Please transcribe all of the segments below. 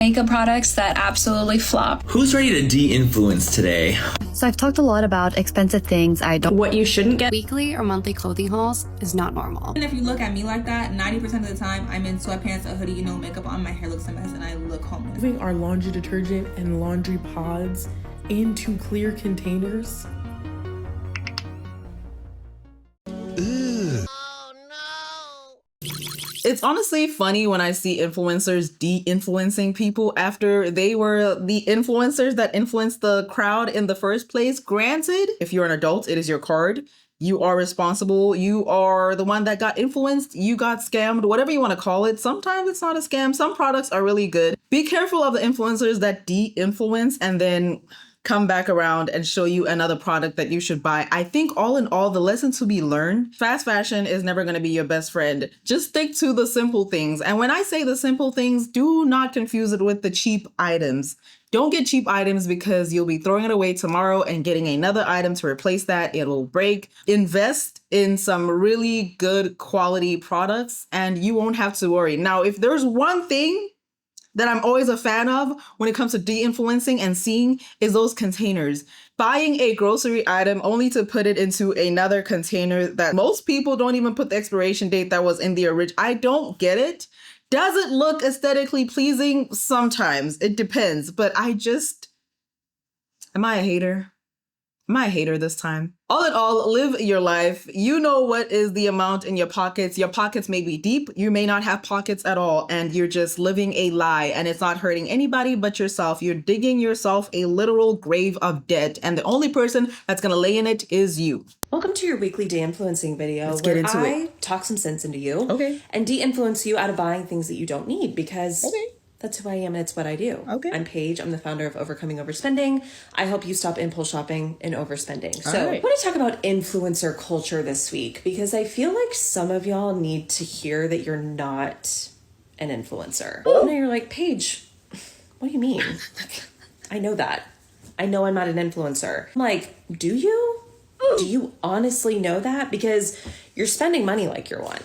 Makeup products that absolutely flop. Who's ready to de-influence today? So I've talked a lot about expensive things I don't. What you shouldn't get. Weekly or monthly clothing hauls is not normal. And if you look at me like that, 90% of the time I'm in sweatpants, a hoodie, no makeup on, my hair looks a mess, and I look homeless. Moving our laundry detergent and laundry pods into clear containers. It's honestly funny when I see influencers de-influencing people after they were the influencers that influenced the crowd in the first place. Granted, if you're an adult, it is your card. You are responsible. You are the one that got influenced. You got scammed, whatever you want to call it. Sometimes it's not a scam. Some products are really good. Be careful of the influencers that de-influence and then come back around and show you another product that you should buy. I think all in all, the lesson to be learned, fast fashion is never going to be your best friend. Just stick to the simple things. And when I say the simple things, do not confuse it with the cheap items. Don't get cheap items because you'll be throwing it away tomorrow and getting another item to replace that. It will break. Invest in some really good quality products and you won't have to worry. Now, if there's one thing that I'm always a fan of when it comes to de-influencing and seeing is those containers. Buying a grocery item only to put it into another container that most people don't even put the expiration date that was in the original. I don't get it. Does it look aesthetically pleasing? Sometimes. It depends. But am I a hater? Am I a hater this time? All in all, live your life. You know what is the amount in your pockets. Your pockets may be deep. You may not have pockets at all. And you're just living a lie. And it's not hurting anybody but yourself. You're digging yourself a literal grave of debt. And the only person that's going to lay in it is you. Welcome to your weekly de-influencing video where I talk some sense into you and de-influence you out of buying things that you don't need because that's who I am and it's what I do. I'm Paige. I'm the founder of Overcoming Overspending. I help you stop impulse shopping and overspending. So I want to talk about influencer culture this week because I feel like some of y'all need to hear that you're not an influencer. And you're like, Paige, what do you mean? I know that. I know I'm not an influencer. I'm like, do you? Do you honestly know that? Because you're spending money like you're one.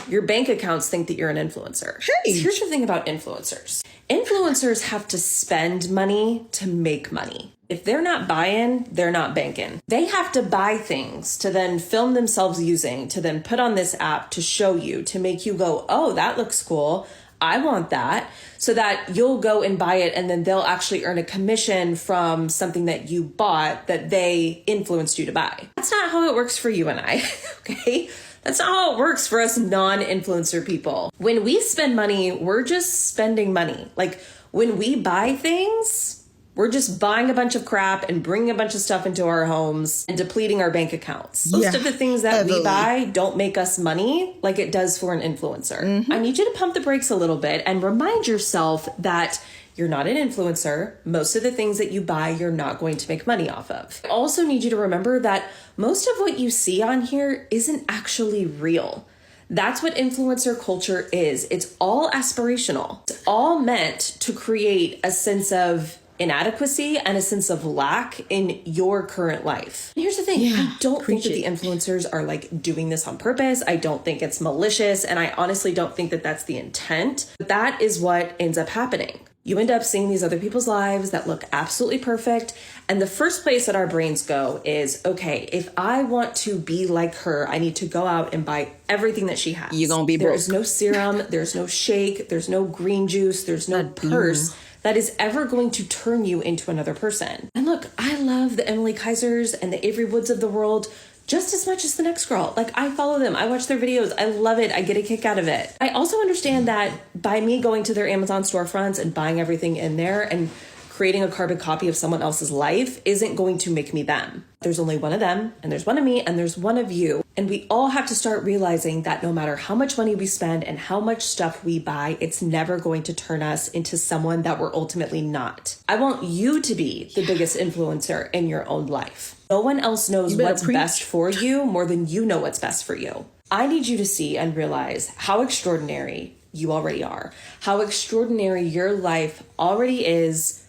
Your bank accounts think that you're an influencer. Here's the thing about influencers. Influencers have to spend money to make money. If they're not buying, they're not banking. They have to buy things to then film themselves using, to then put on this app to show you, to make you go, oh, that looks cool. I want that, so that you'll go and buy it and then they'll actually earn a commission from something that you bought that they influenced you to buy. That's not how it works for you and I, okay? That's not how it works for us non-influencer people. When we spend money, we're just spending money. Like when we buy things, we're just buying a bunch of crap and bringing a bunch of stuff into our homes and depleting our bank accounts. Most of the things that we buy don't make us money like it does for an influencer. I need you to pump the brakes a little bit and remind yourself that you're not an influencer. Most of the things that you buy, you're not going to make money off of. I also need you to remember that most of what you see on here isn't actually real. That's what influencer culture is. It's all aspirational. It's all meant to create a sense of inadequacy and a sense of lack in your current life. And here's the thing, I don't think that the influencers are like doing this on purpose. I don't think it's malicious. And I honestly don't think that that's the intent. But that is what ends up happening. You end up seeing these other people's lives that look absolutely perfect. And the first place that our brains go is, okay, if I want to be like her, I need to go out and buy everything that she has. You're going to be broke. There's no serum, there's no shake, there's no green juice, there's no purse that is ever going to turn you into another person. And look, I love the Emily Kaisers and the Avery Woods of the world just as much as the next girl. Like I follow them, I watch their videos, I love it, I get a kick out of it. I also understand that by me going to their Amazon storefronts and buying everything in there and creating a carbon copy of someone else's life isn't going to make me them. There's only one of them, and there's one of me, and there's one of you. And we all have to start realizing that no matter how much money we spend and how much stuff we buy, it's never going to turn us into someone that we're ultimately not. I want you to be the biggest influencer in your own life. No one else knows what's best for you more than you know what's best for you. I need you to see and realize how extraordinary you already are, how extraordinary your life already is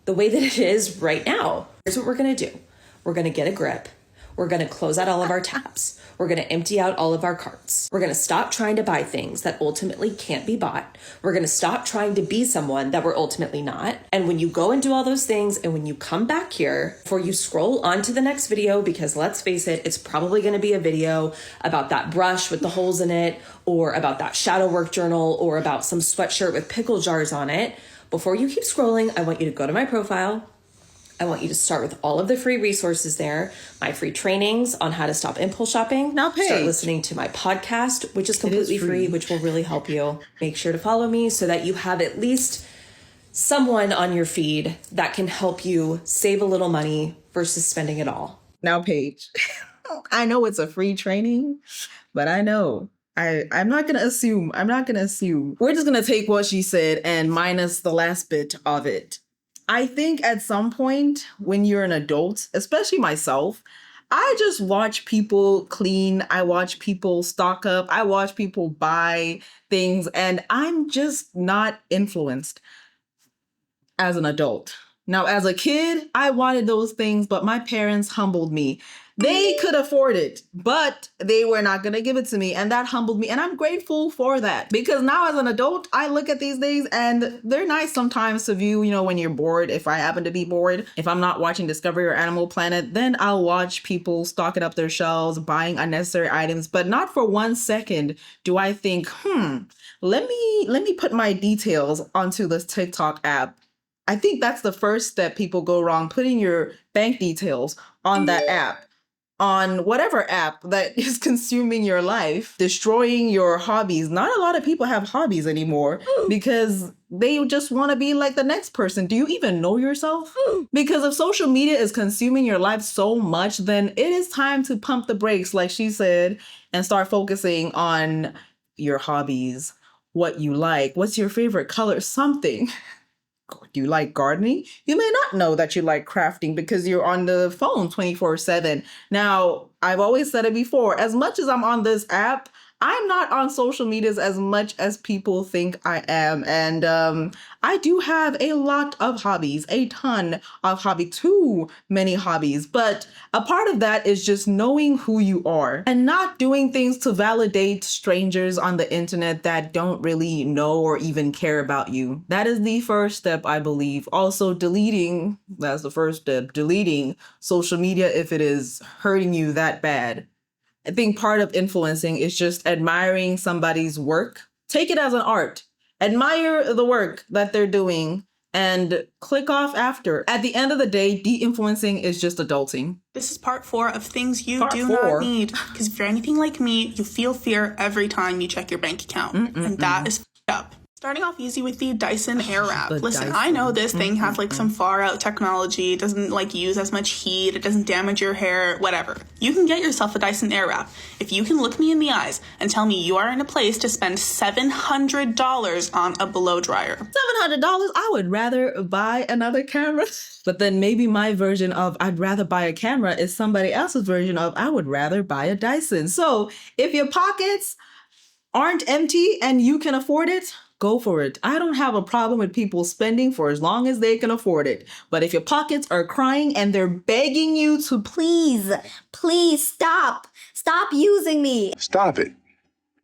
the way that it is right now. Here's what we're going to do. We're going to get a grip. We're going to close out all of our tabs. We're going to empty out all of our carts. We're going to stop trying to buy things that ultimately can't be bought. We're going to stop trying to be someone that we're ultimately not. And when you go and do all those things, and when you come back here, before you scroll on to the next video, because let's face it, it's probably going to be a video about that brush with the holes in it, or about that shadow work journal, or about some sweatshirt with pickle jars on it. Before you keep scrolling, I want you to go to my profile. I want you to start with all of the free resources there, my free trainings on how to stop impulse shopping. Now pay. Start listening to my podcast, which is completely free, which will really help you. Make sure to follow me so that you have at least someone on your feed that can help you save a little money versus spending it all. Now, Paige, I know it's a free training, but I know I'm not going to assume. We're just going to take what she said and minus the last bit of it. I think at some point when you're an adult, especially myself, I just watch people clean. I watch people stock up. I watch people buy things, and I'm just not influenced as an adult. Now, as a kid, I wanted those things, but my parents humbled me. They could afford it, but they were not going to give it to me. And that humbled me. And I'm grateful for that, because now as an adult, I look at these things and they're nice sometimes to view, when you're bored. If I happen to be bored, if I'm not watching Discovery or Animal Planet, then I'll watch people stocking up their shelves, buying unnecessary items. But not for 1 second do I think, let me put my details onto this TikTok app. I think that's the first step people go wrong, putting your bank details on that app, on whatever app that is consuming your life, destroying your hobbies. Not a lot of people have hobbies anymore because they just want to be like the next person. Do you even know yourself? Because if social media is consuming your life so much, then it is time to pump the brakes, like she said, and start focusing on your hobbies, what you like, what's your favorite color, something. Do you like gardening? You may not know that you like crafting because you're on the phone 24/7. Now, I've always said it before, as much as I'm on this app, I'm not on social medias as much as people think I am. And I do have a lot of hobbies, a ton of hobbies, too many hobbies. But a part of that is just knowing who you are and not doing things to validate strangers on the internet that don't really know or even care about you. That is the first step, I believe. Also, deleting, that's the first step, deleting social media if it is hurting you that bad. I think part of influencing is just admiring somebody's work. Take it as an art. Admire the work that they're doing and click off after. At the end of the day, de-influencing is just adulting. This is part 4 of things you do not need. Because if you're anything like me, you feel fear every time you check your bank account. And that is f***ed up. Starting off easy with the Dyson Airwrap. Listen, I know this thing has some far out technology. It doesn't use as much heat. It doesn't damage your hair, whatever. You can get yourself a Dyson Airwrap. If you can look me in the eyes and tell me you are in a place to spend $700 on a blow dryer. $700? I would rather buy another camera. But then maybe my version of I'd rather buy a camera is somebody else's version of I would rather buy a Dyson. So if your pockets aren't empty and you can afford it, go for it. I don't have a problem with people spending for as long as they can afford it. But if your pockets are crying and they're begging you to Please stop using me. Stop it.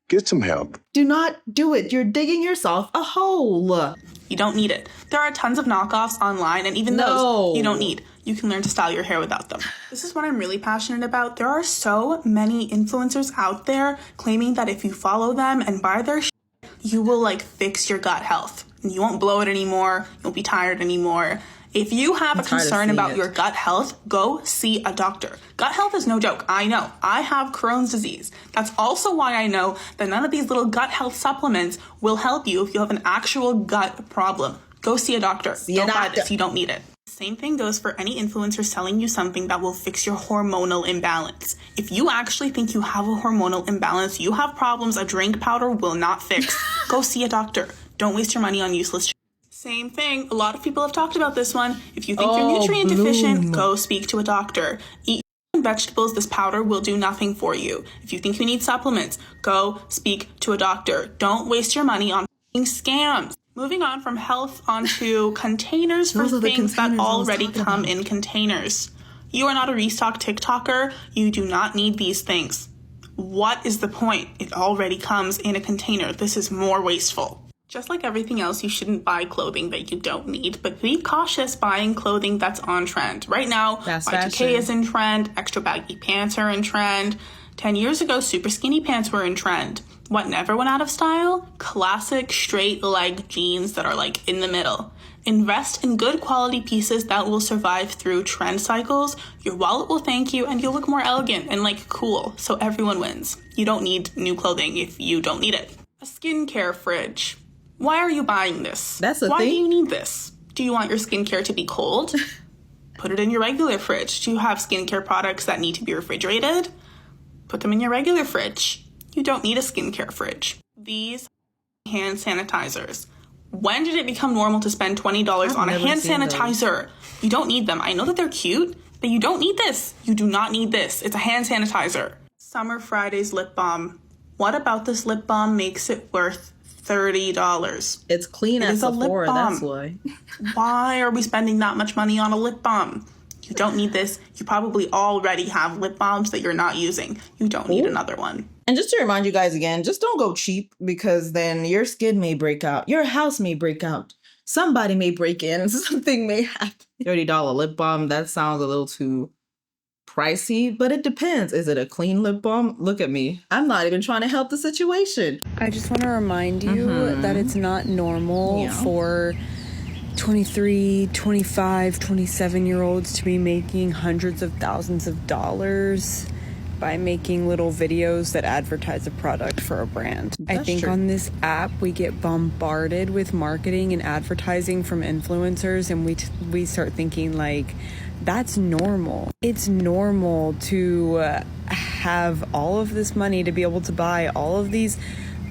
Get some help. do not do it. You're digging yourself a hole. You don't need it. There are tons of knockoffs online, and even those you don't need. You can learn to style your hair without them. This is what I'm really passionate about. There are so many influencers out there claiming that if you follow them and buy their shit, you will fix your gut health. And you won't blow it anymore. You won't be tired anymore. If you have a concern about your gut health, go see a doctor. Gut health is no joke. I know. I have Crohn's disease. That's also why I know that none of these little gut health supplements will help you if you have an actual gut problem. Go see a doctor. Don't buy this. You don't need it. Same thing goes for any influencer selling you something that will fix your hormonal imbalance. If you actually think you have a hormonal imbalance, you have problems a drink powder will not fix. Go see a doctor. Don't waste your money on useless shit. Same thing. A lot of people have talked about this one. If you think you're nutrient deficient, go speak to a doctor. Eat vegetables. This powder will do nothing for you. If you think you need supplements, go speak to a doctor. Don't waste your money on scams. Moving on from health onto containers for things that already come in containers. You are not a restock TikToker. You do not need these things. What is the point? It already comes in a container. This is more wasteful. Just like everything else, you shouldn't buy clothing that you don't need, but be cautious buying clothing that's on trend. Right now, Y2K is in trend, extra baggy pants are in trend. 10 years ago, super skinny pants were in trend. What never went out of style? Classic straight leg jeans that are like in the middle. Invest in good quality pieces that will survive through trend cycles. Your wallet will thank you and you'll look more elegant and like cool, so everyone wins. You don't need new clothing if you don't need it. A skincare fridge. Why are you buying this? That's a Why thing? do you need this? Do you want your skincare to be cold? Put it in your regular fridge. Do you have skincare products that need to be refrigerated? Put them in your regular fridge. You don't need a skincare fridge. These hand sanitizers. When did it become normal to spend $20 on a hand sanitizer? You don't need them. I know that they're cute, but you don't need this. You do not need this. It's a hand sanitizer. Summer Fridays lip balm. What about this lip balm makes it worth $30? It's clean as Sephora, that's why. Why are we spending that much money on a lip balm? You don't need this. You probably already have lip balms that you're not using. You don't need another one. And just to remind you guys again, just don't go cheap, because then your skin may break out. Your house may break out. Somebody may break in. Something may happen. $30 lip balm, that sounds a little too pricey, but it depends. Is it a clean lip balm? Look at me. I'm not even trying to help the situation. I just want to remind you that it's not normal for 23, 25, 27-year-olds to be making hundreds of thousands of dollars by making little videos that advertise a product for a brand. I think on this app, we get bombarded with marketing and advertising from influencers, and we start thinking like, that's normal. It's normal to have all of this money to be able to buy all of these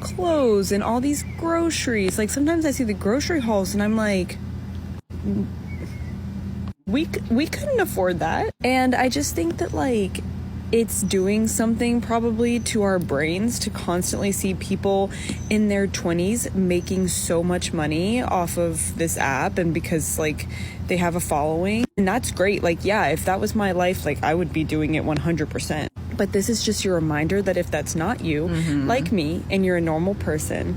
clothes and all these groceries. Like, sometimes I see the grocery hauls and I'm like, we couldn't afford that. And I just think that, like, it's doing something probably to our brains to constantly see people in their 20s making so much money off of this app, and because like they have a following, and that's great. Like, yeah, if that was my life, like I would be doing it 100%. But this is just your reminder that if that's not you, like me, and you're a normal person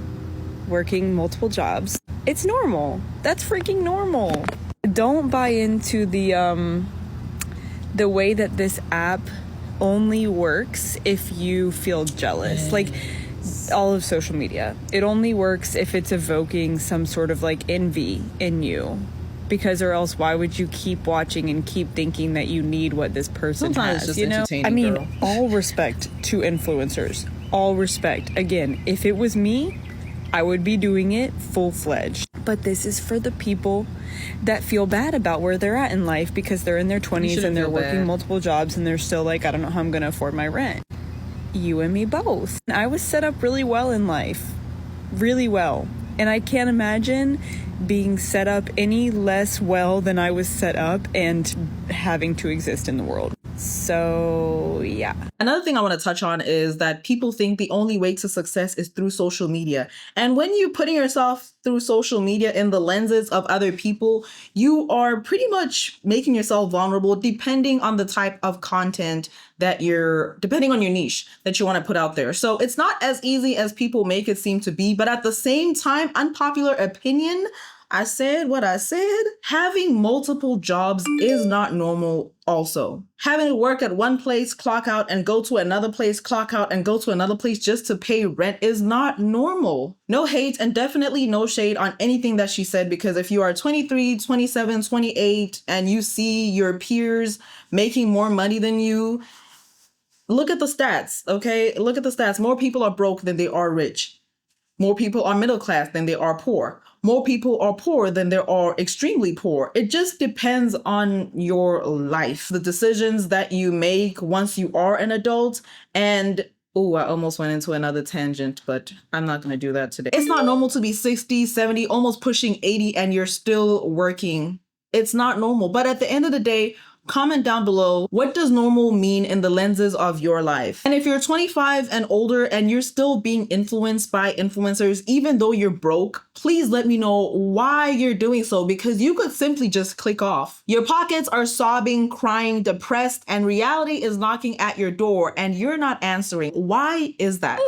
working multiple jobs, it's normal. That's freaking normal. Don't buy into the way that this app only works if you feel jealous. Like, all of social media, it only works if it's evoking some sort of like envy in you, because or else why would you keep watching and keep thinking that you need what this person Sometimes has? it's just You know, entertaining, I mean, girl. all respect to influencers, all respect. Again, if it was me, I would be doing it full-fledged. But this is for the people that feel bad about where they're at in life because they're in their 20s and they're working multiple jobs and they're still like, I don't know how I'm going to afford my rent. You and me both. I was set up really well in life. Really well. And I can't imagine being set up any less well than I was set up and having to exist in the world. So, yeah. Another thing I want to touch on is that people think the only way to success is through social media. And when you're putting yourself through social media in the lenses of other people, you are pretty much making yourself vulnerable depending on the type of content that depending on your niche that you want to put out there. So it's not as easy as people make it seem to be, but at the same time, unpopular opinion, I said what I said. Having multiple jobs is not normal also. Having to work at one place, clock out, and go to another place, clock out, and go to another place just to pay rent is not normal. No hate and definitely no shade on anything that she said, because if you are 23, 27, 28, and you see your peers making more money than you, look at the stats, okay? Look at the stats. More people are broke than they are rich. More people are middle class than they are poor. More people are poor than there are extremely poor. It just depends on your life, the decisions that you make once you are an adult. And, oh, I almost went into another tangent, but I'm not going to do that today. It's not normal to be 60, 70, almost pushing 80, and you're still working. It's not normal. But at the end of the day, Comment down below, what does normal mean in the lenses of your life? And if you're 25 and older and you're still being influenced by influencers, even though you're broke, please let me know why you're doing so, because you could simply just click off. Your pockets are sobbing, crying, depressed, and reality is knocking at your door and you're not answering. Why is that?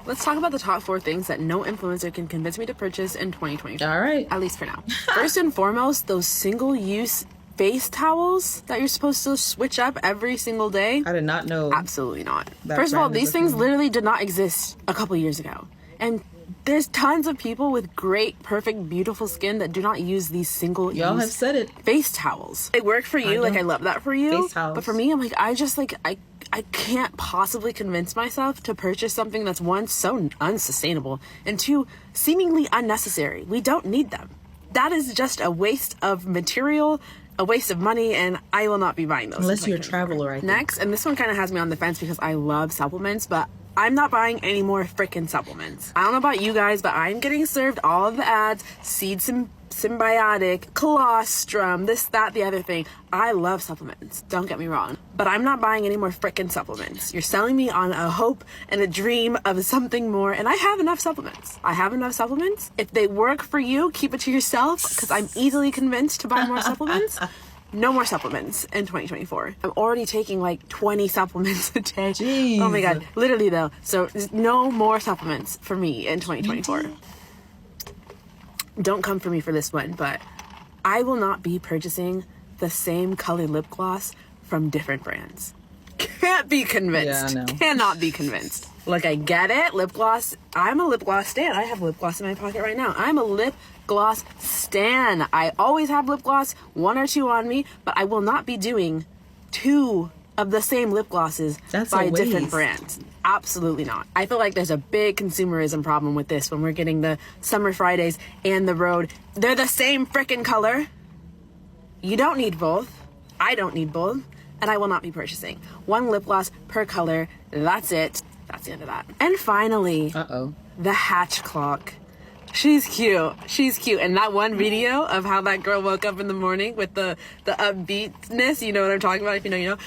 Let's talk about the top 4 things that no influencer can convince me to purchase in 2020. All right. At least for now. First and foremost, those single-use face towels that you're supposed to switch up every single day. I did not know. Absolutely not. First of all, these things literally did not exist a couple years ago. And there's tons of people with great, perfect, beautiful skin that do not use these single-use Y'all have said it. face towels. They work for you. I love that for you. Face towels. But for me, I'm like, I can't possibly convince myself to purchase something that's, 1, so unsustainable, and 2, seemingly unnecessary. We don't need them. That is just a waste of material, a waste of money, and I will not be buying those. Unless you're a traveler, I think. Next, and this one kind of has me on the fence because I love supplements, but I'm not buying any more freaking supplements. I don't know about you guys, but I'm getting served all of the ads, Seed Symbiotic, Colostrum, this, that, the other thing. I love supplements, don't get me wrong, but I'm not buying any more freaking supplements. You're selling me on a hope and a dream of something more, and I have enough supplements. If they work for you, keep it to yourself, because I'm easily convinced to buy more supplements. No more supplements in 2024. I'm already taking like 20 supplements a day. Jeez. Oh my God, literally though. So no more supplements for me in 2024. Don't come for me for this one, but I will not be purchasing the same colored lip gloss from different brands. Can't be convinced. Yeah, no. Cannot be convinced. Look, I get it. Lip gloss. I'm a lip gloss stan. I have lip gloss in my pocket right now. I'm a lip gloss stan. I always have lip gloss, 1 or 2 on me, but I will not be doing 2 of the same lip glosses by different brands. Absolutely not. I feel like there's a big consumerism problem with this when we're getting the Summer Fridays and the Road. They're the same freaking color. You don't need both. I don't need both. And I will not be purchasing 1 lip gloss per color. That's it. That's the end of that. And finally, the Hatch clock. She's cute. She's cute. And that one video of how that girl woke up in the morning with the upbeatness, you know what I'm talking about? If you know, you know.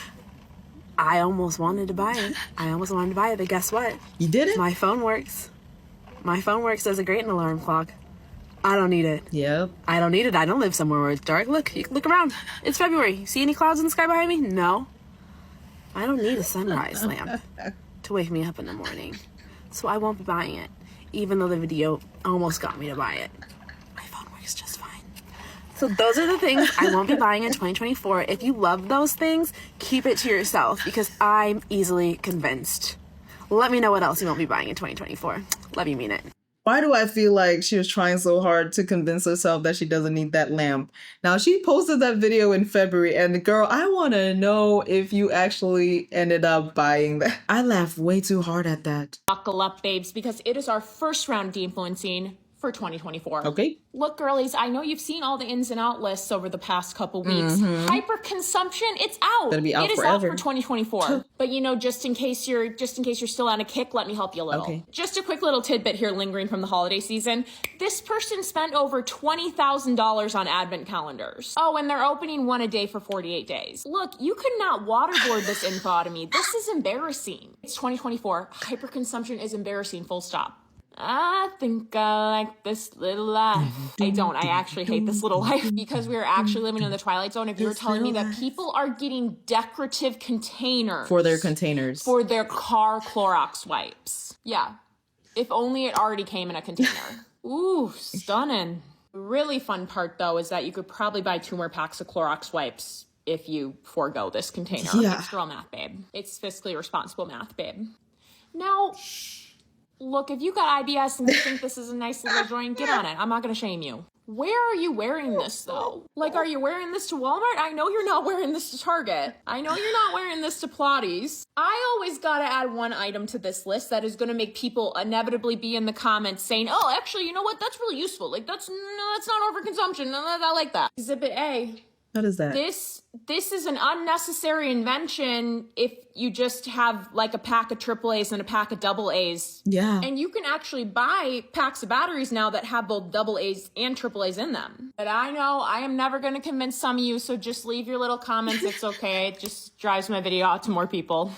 I almost wanted to buy it. But guess what? You did it? My phone works. My phone works as a great alarm clock. I don't need it. Yep. I don't need it. I don't live somewhere where it's dark. Look, you can look around. It's February. You see any clouds in the sky behind me? No. I don't need a sunrise lamp to wake me up in the morning. So I won't be buying it, even though the video almost got me to buy it. My phone works just fine. So those are the things I won't be buying in 2024. If you love those things, keep it to yourself, because I'm easily convinced. Let me know what else you won't be buying in 2024. Love you, mean it. Why do I feel like she was trying so hard to convince herself that she doesn't need that lamp? Now, she posted that video in February, and girl, I want to know if you actually ended up buying that. I laughed way too hard at that. Buckle up, babes, because it is our first round of de-influencing for 2024. Okay. Look, girlies, I know you've seen all the ins and out lists over the past couple weeks. Hyperconsumption, it's out. Gonna be out It is forever. out for 2024. But you know, just in case you're still on a kick, let me help you a little. Okay. Just a quick little tidbit here, lingering from the holiday season. This person spent over $20,000 on advent calendars. Oh, and they're opening one a day for 48 days. Look, you could not waterboard this info out of me. This is embarrassing. It's 2024. Hyperconsumption is embarrassing, full stop. I think I like this little life. I don't. I actually hate this little life, because we are actually living in the Twilight Zone. If you were telling me that people are getting decorative containers For their containers. for their car Clorox wipes. Yeah. If only it already came in a container. Ooh, stunning. The really fun part, though, is that you could probably buy 2 more packs of Clorox wipes if you forego this container. Yeah. It's girl math, babe. It's fiscally responsible math, babe. Now, look, if you got IBS and you think this is a nice little joint, get on it. I'm not going to shame you. Where are you wearing this, though? Like, are you wearing this to Walmart? I know you're not wearing this to Target. I know you're not wearing this to Pilates. I always got to add one item to this list that is going to make people inevitably be in the comments saying, oh, actually, you know what? That's really useful. Like, that's not overconsumption. I like that. Exhibit A. What is that? This is an unnecessary invention if you just have like a pack of AAAs and a pack of AA's. Yeah. And you can actually buy packs of batteries now that have both AA's and AAA's in them. But I know I am never going to convince some of you, so just leave your little comments. It's okay. It just drives my video out to more people.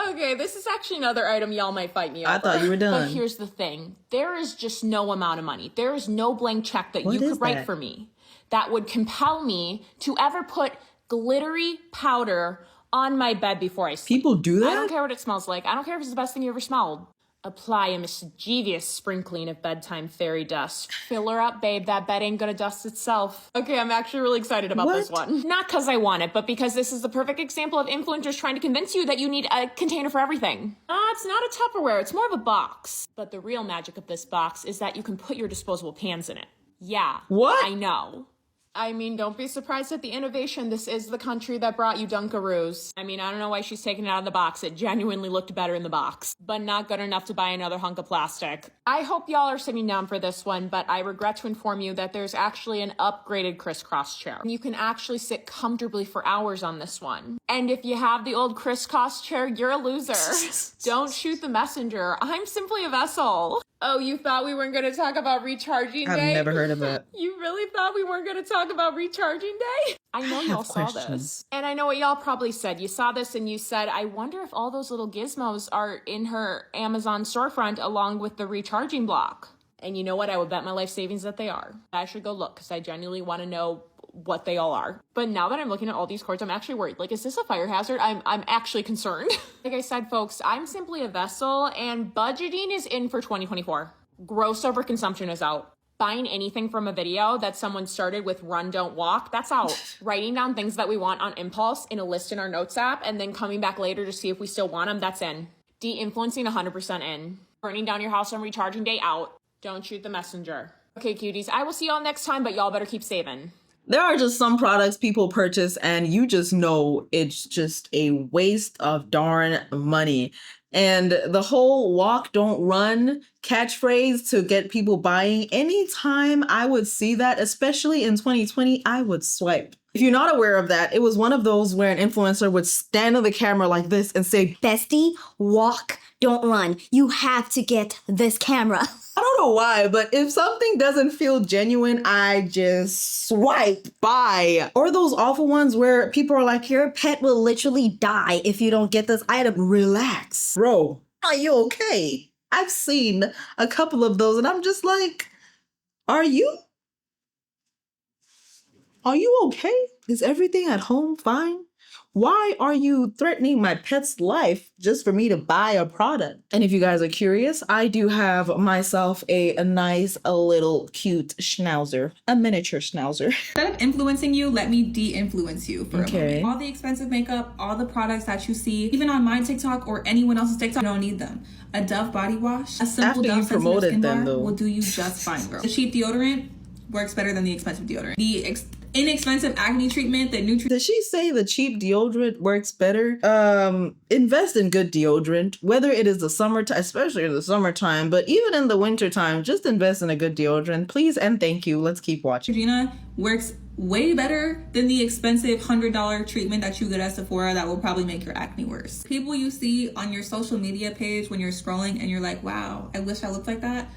Okay, this is actually another item y'all might fight me over. I thought you were done. But here's the thing. There is just no amount of money. There is no blank check that you could write for me that would compel me to ever put glittery powder on my bed before I sleep. People do that? I don't care what it smells like. I don't care if it's the best thing you ever smelled. Apply a mischievous sprinkling of bedtime fairy dust. Fill her up, babe. That bed ain't gonna dust itself. Okay, I'm actually really excited about this one. Not because I want it, but because this is the perfect example of influencers trying to convince you that you need a container for everything. It's not a Tupperware. It's more of a box. But the real magic of this box is that you can put your disposable pans in it. Yeah. What? I know. I mean, don't be surprised at the innovation. This is the country that brought you Dunkaroos. I mean, I don't know why she's taking it out of the box. It genuinely looked better in the box, but not good enough to buy another hunk of plastic. I hope y'all are sitting down for this one, but I regret to inform you that there's actually an upgraded crisscross chair. You can actually sit comfortably for hours on this one. And if you have the old crisscross chair, you're a loser. Don't shoot the messenger. I'm simply a vessel. Oh, you thought we weren't going to talk about recharging day? I've never heard of that. You really thought we weren't going to talk about recharging day? I know y'all saw this. And I know what y'all probably said. You saw this and you said, I wonder if all those little gizmos are in her Amazon storefront along with the recharging block. And you know what? I would bet my life savings that they are. I should go look because I genuinely want to know what they all are. But now that I'm looking at all these cords, I'm actually worried. Like, is this a fire hazard? I'm actually concerned. Like I said, folks, I'm simply a vessel and budgeting is in for 2024. Gross overconsumption is out. Buying anything from a video that someone started with run, don't walk, that's out. Writing down things that we want on impulse in a list in our notes app and then coming back later to see if we still want them, that's in. De-influencing 100% in. Burning down your house on recharging day, out. Don't shoot the messenger. Okay, cuties, I will see y'all next time, but y'all better keep saving. There are just some products people purchase and you just know it's just a waste of darn money. And the whole walk, don't run catchphrase to get people buying, anytime I would see that, especially in 2020, I would swipe. If you're not aware of that, it was one of those where an influencer would stand on the camera like this and say, bestie, walk, don't run. You have to get this camera. I don't know why, but if something doesn't feel genuine, I just swipe by. Or those awful ones where people are like, your pet will literally die if you don't get this item. Relax. Bro, are you okay? I've seen a couple of those and I'm just like, are you okay? Is everything at home fine? Why are you threatening my pet's life just for me to buy a product? And if you guys are curious, I do have myself a nice, little cute schnauzer, a miniature schnauzer. Instead of influencing you, let me de-influence you for a moment. All the expensive makeup, all the products that you see, even on my TikTok or anyone else's TikTok, you don't need them. A Dove body wash, a simple Dove sensitive skin bar will do you just fine, bro. The cheap deodorant works better than the expensive deodorant. The inexpensive acne treatment, the nutrient. Did she say the cheap deodorant works better? Invest in good deodorant, whether it is the summertime, especially in the summertime, but even in the wintertime, just invest in a good deodorant, please and thank you. Let's keep watching. Neutrogena works way better than the expensive $100 treatment that you get at Sephora that will probably make your acne worse. People you see on your social media page when you're scrolling and you're like, wow, I wish I looked like that.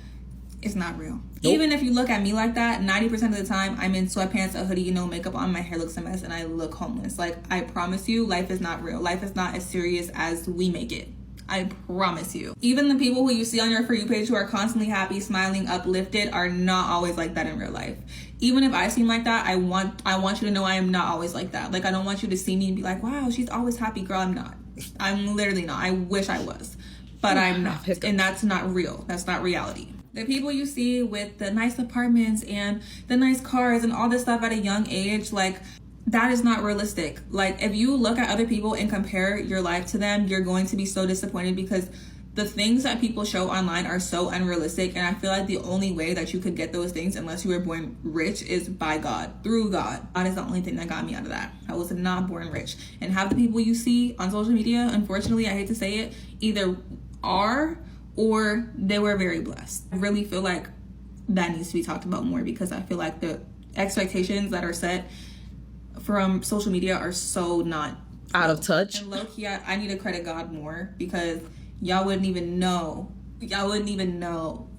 It's not real. Nope. Even if you look at me like that, 90% of the time I'm in sweatpants, a hoodie, no makeup on, my hair looks a mess, and I look homeless. Like, I promise you, life is not real. Life is not as serious as we make it. I promise you. Even the people who you see on your For You page who are constantly happy, smiling, uplifted are not always like that in real life. Even if I seem like that, I want you to know I am not always like that. Like, I don't want you to see me and be like, wow, she's always happy. Girl, I'm not. I'm literally not. I wish I was, but I'm not. And that's not real. That's not reality. The people you see with the nice apartments and the nice cars and all this stuff at a young age, like, that is not realistic. Like, if you look at other people and compare your life to them, you're going to be so disappointed because the things that people show online are so unrealistic. And I feel like the only way that you could get those things, unless you were born rich, is by God, through God. God is the only thing that got me out of that. I was not born rich. And half the people you see on social media, unfortunately, I hate to say it, either are or they were very blessed. I really feel like that needs to be talked about more because I feel like the expectations that are set from social media are so not out of touch. And low key, I need to credit God more, because y'all wouldn't even know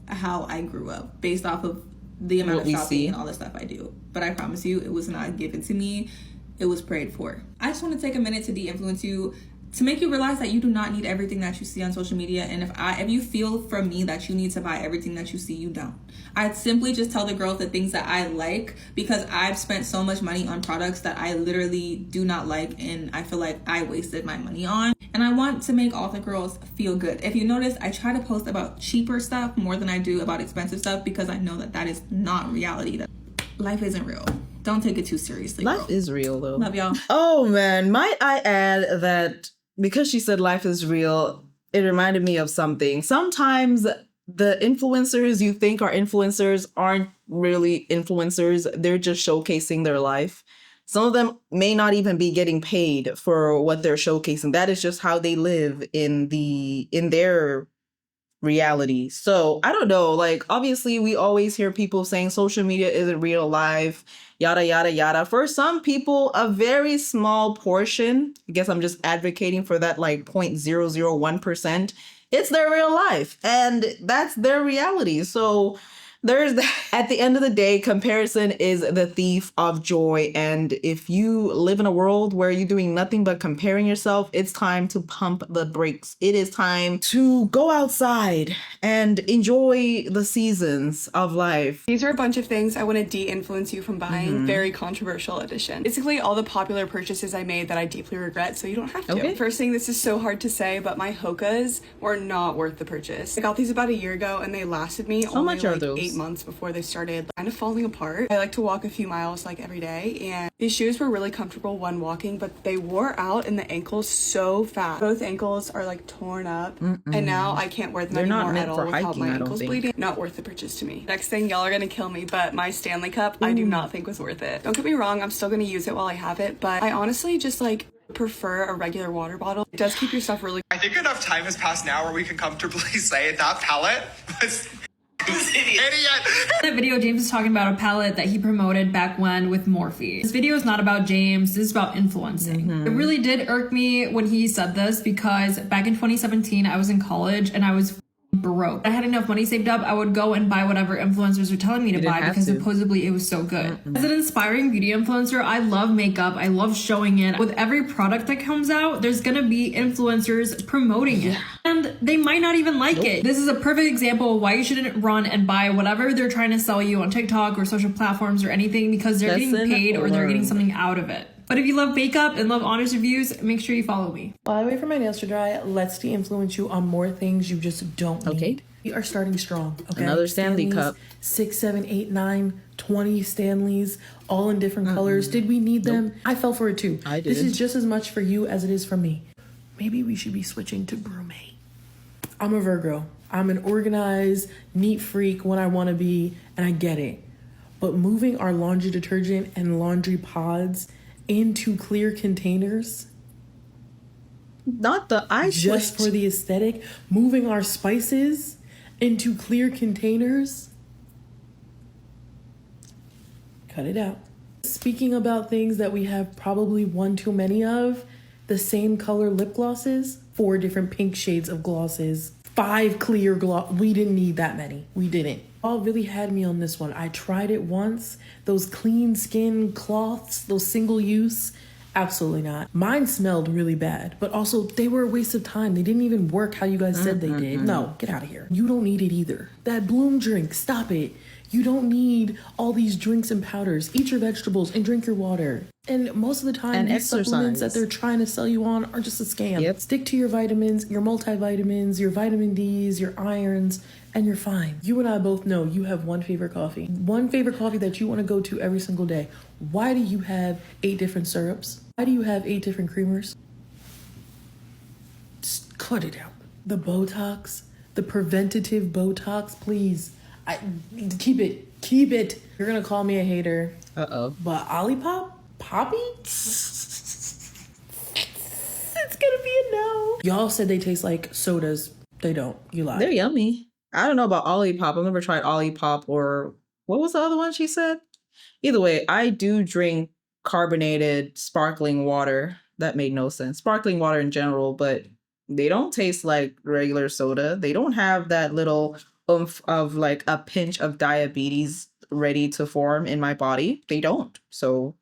how I grew up based off of the amount of shopping and all the stuff I do. But I promise you, it was not given to me. It was prayed for. I just want to take a minute to de-influence you, to make you realize that you do not need everything that you see on social media. And if you feel from me that you need to buy everything that you see, you don't. I'd simply just tell the girls the things that I like, because I've spent so much money on products that I literally do not like, and I feel like I wasted my money on. And I want to make all the girls feel good. If you notice, I try to post about cheaper stuff more than I do about expensive stuff, because I know that that is not reality. That life isn't real. Don't take it too seriously. Life is real, though. Love y'all. Oh man, might I add that because she said life is real, it reminded me of something. Sometimes the influencers you think are influencers aren't really influencers. They're just showcasing their life. Some of them may not even be getting paid for what they're showcasing. That is just how they live in their reality. So I don't know, like, obviously we always hear people saying social media isn't real life, yada, yada, yada. For some people, a very small portion, I guess I'm just advocating for that like 0.001%, it's their real life and that's their reality. So there's that. At the end of the day, comparison is the thief of joy. And if you live in a world where you're doing nothing but comparing yourself, it's time to pump the brakes. It is time to go outside and enjoy the seasons of life. These are a bunch of things I want to de-influence you from buying. Very controversial edition. Basically all the popular purchases I made that I deeply regret, so you don't have to. Okay. First thing, this is so hard to say, but my Hokas were not worth the purchase. I got these about a year ago and they lasted me How much are those? 8 months before they started kind of falling apart. I like to walk a few miles like every day, and these shoes were really comfortable when walking, but they wore out in the ankles so fast. Both ankles are like torn up, and now I can't wear them anymore at all without my ankles bleeding. Not worth the purchase to me. Next thing, y'all are gonna kill me, but my Stanley Cup I do not think was worth it. Don't get me wrong, I'm still gonna use it while I have it, but I honestly just like prefer a regular water bottle. It does keep your stuff really. I think enough time has passed now where we can comfortably say that palette was idiot. That video, James is talking about a palette that he promoted back when with Morphe. This video is not about James, this is about influencing. It really did irk me when he said this, because back in 2017 I was in college and I was broke. I had enough money saved up, I would go and buy whatever influencers were telling me to buy because supposedly it was so good. As an inspiring beauty influencer, I love makeup, I love showing it. With every product that comes out, there's gonna be influencers promoting it. And they might not even like it. This is a perfect example of why you shouldn't run and buy whatever they're trying to sell you on TikTok or social platforms or anything, because they're getting paid or they're getting something out of it. But if you love makeup and love honest reviews, make sure you follow me. While I wait for my nails to dry, let's de-influence you on more things you just don't need. We are starting strong, okay? Another Stanley Cup. 6, 7, 8, 9, 20 Stanleys, all in different colors. Did we need them? I fell for it too. I did. This is just as much for you as it is for me. Maybe we should be switching to Brumate. I'm a Virgo. I'm an organized, neat freak when I want to be, and I get it. But moving our laundry detergent and laundry pods into clear containers, not the ice, just for the aesthetic, moving our spices into clear containers, cut it out. Speaking about things that we have probably one too many of, the same color lip glosses, 4 different pink shades of glosses, 5 clear gloss. We didn't need that many. We didn't. All really had me on this one. I tried it once. Those clean skin cloths, those single use, absolutely not. Mine smelled really bad, but also they were a waste of time. They didn't even work how you guys said they did. No, get out of here. You don't need it either. That Bloom drink, stop it. You don't need all these drinks and powders. Eat your vegetables and drink your water. And most of the time, and these supplements that they're trying to sell you on are just a scam. Stick to your vitamins, your multivitamins, your vitamin Ds, your irons, and you're fine. You and I both know you have one favorite coffee. One favorite coffee that you want to go to every single day. Why do you have 8 different syrups? Why do you have 8 different creamers? Just cut it out. The Botox, the preventative Botox, please. Keep it. You're gonna call me a hater. But Olipop? Poppy? It's gonna be a no. Y'all said they taste like sodas. They don't. You lied. They're yummy. I don't know about Olipop. I've never tried Olipop, or what was the other one she said? Either way, I do drink carbonated sparkling water. That made no sense. Sparkling water in general, but they don't taste like regular soda. They don't have that little oomph of like a pinch of diabetes ready to form in my body. They don't. So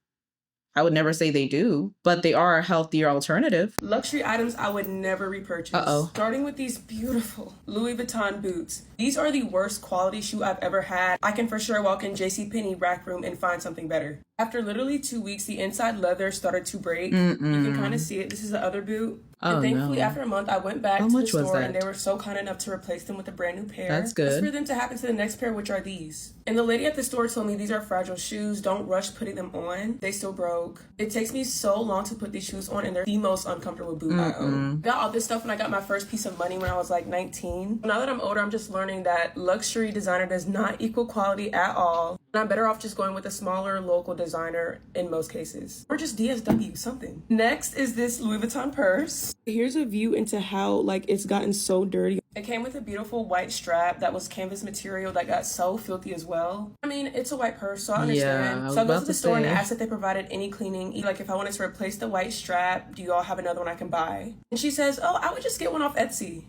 I would never say they do, but they are a healthier alternative. Luxury items I would never repurchase. Starting with these beautiful Louis Vuitton boots. These are the worst quality shoe I've ever had. I can for sure walk in JCPenney rack room and find something better. After literally 2 weeks, the inside leather started to break. You can kind of see it. This is the other boot. And thankfully, after a month, I went back to the store and they were so kind enough to replace them with a brand new pair. That's good. Just for them to happen to the next pair, which are these. And the lady at the store told me these are fragile shoes. Don't rush putting them on. They still broke. It takes me so long to put these shoes on and they're the most uncomfortable boot I own. Got all this stuff when I got my first piece of money when I was like 19. Now that I'm older, I'm just learning that luxury designer does not equal quality at all. And I'm better off just going with a smaller local designer in most cases. Or just DSW, something. Next is this Louis Vuitton purse. Here's a view into how like it's gotten so dirty. It came with a beautiful white strap that was canvas material that got so filthy as well. I mean, it's a white purse, so I understand. So I go to the store and asked if they provided any cleaning. Like if I wanted to replace the white strap, do you all have another one I can buy? And she says, oh, I would just get one off Etsy.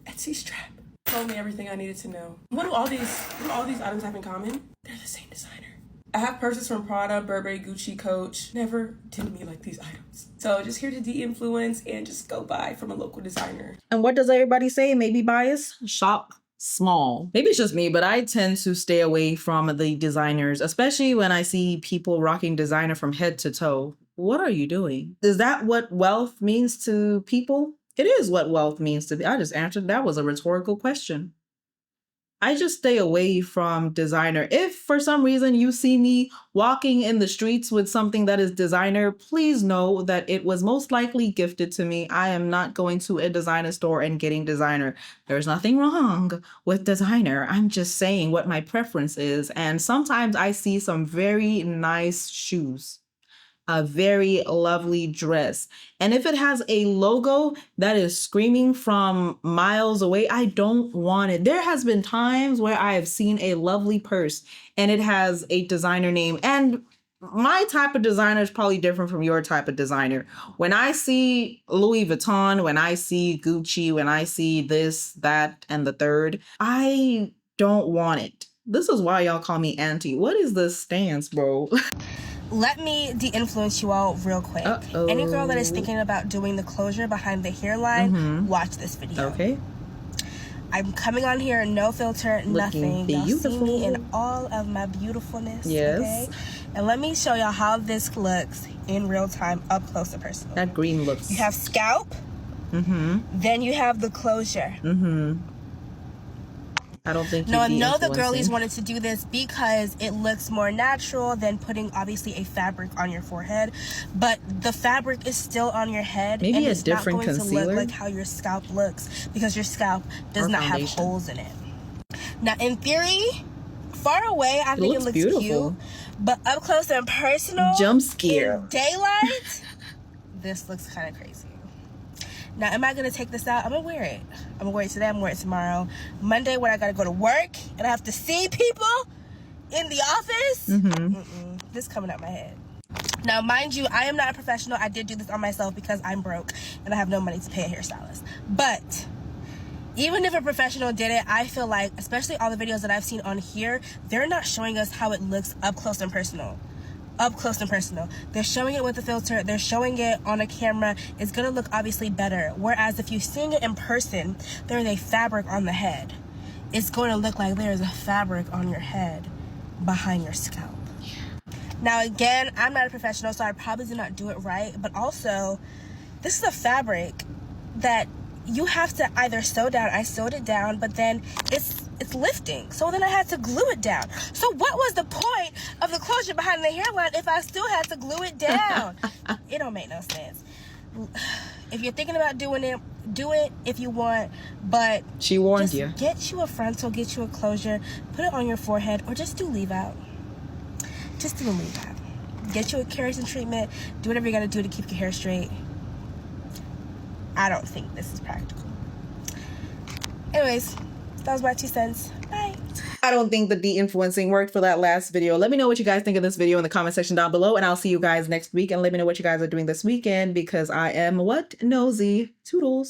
Etsy strap. Told me everything I needed to know. What do all these items have in common? They're the same designer. I have purses from Prada, Burberry, Gucci, Coach. Never did me like these items. So just here to de-influence and just go buy from a local designer. And what does everybody say? Maybe bias? Shop small. Maybe it's just me, but I tend to stay away from the designers, especially when I see people rocking designer from head to toe. What are you doing? Is that what wealth means to people? It is what wealth means to me. I just answered. That was a rhetorical question. I just stay away from designer. If for some reason you see me walking in the streets with something that is designer, please know that it was most likely gifted to me. I am not going to a designer store and getting designer. There's nothing wrong with designer. I'm just saying what my preference is. And sometimes I see some very nice shoes. A very lovely dress. And if it has a logo that is screaming from miles away, I don't want it. There has been times where I have seen a lovely purse and it has a designer name. And my type of designer is probably different from your type of designer. When I see Louis Vuitton, when I see Gucci, when I see this, that, and the third, I don't want it. This is why y'all call me auntie. What is this stance, bro? Let me de-influence you all real quick. Any girl that is thinking about doing the closure behind the hairline, watch this video. Okay. I'm coming on here, no filter, nothing. Y'all see me in all of my beautifulness. Yes. Okay? And let me show y'all how this looks in real time, up close and personal. That green looks. You have scalp. Then you have the closure. I don't think No, I know the girlies wanted to do this because it looks more natural than putting obviously a fabric on your forehead, but the fabric is still on your head. Maybe and a it's different not going concealer? to look like how your scalp looks because your scalp does not have holes in it. Now, in theory, far away, I think it looks beautiful. cute, but up close and personal, jump scare, in daylight, this looks kind of crazy. Now, am I going to take this out? I'm going to wear it. I'm going to wear it today. I'm going to wear it tomorrow. Monday, when I got to go to work and I have to see people in the office, this coming out my head. Now, mind you, I am not a professional. I did do this on myself because I'm broke and I have no money to pay a hairstylist. But even if a professional did it, I feel like, especially all the videos that I've seen on here, they're not showing us how it looks up close and personal. Up close and personal. They're showing it with the filter. They're showing it on a camera. It's going to look obviously better. Whereas if you're seeing it in person, there is a fabric on the head. It's going to look like there is a fabric on your head behind your scalp. Now, again, I'm not a professional, so I probably did not do it right. But also, this is a fabric that you have to either sew down. I sewed it down, but then it's lifting. So then I had to glue it down. So what was the point of the closure behind the hairline if I still had to glue it down? It don't make no sense. If you're thinking about doing it, do it if you want, but she warned you. Get you a frontal, get you a closure, put it on your forehead, or just do leave out. Just do a leave out. Get you a keratin treatment, do whatever you gotta do to keep your hair straight. I don't think this is practical. Anyways, that was my 2 cents. Bye. I don't think the de-influencing worked for that last video. Let me know what you guys think of this video in the comment section down below, and I'll see you guys next week. And let me know what you guys are doing this weekend, because I am nosy. Toodles.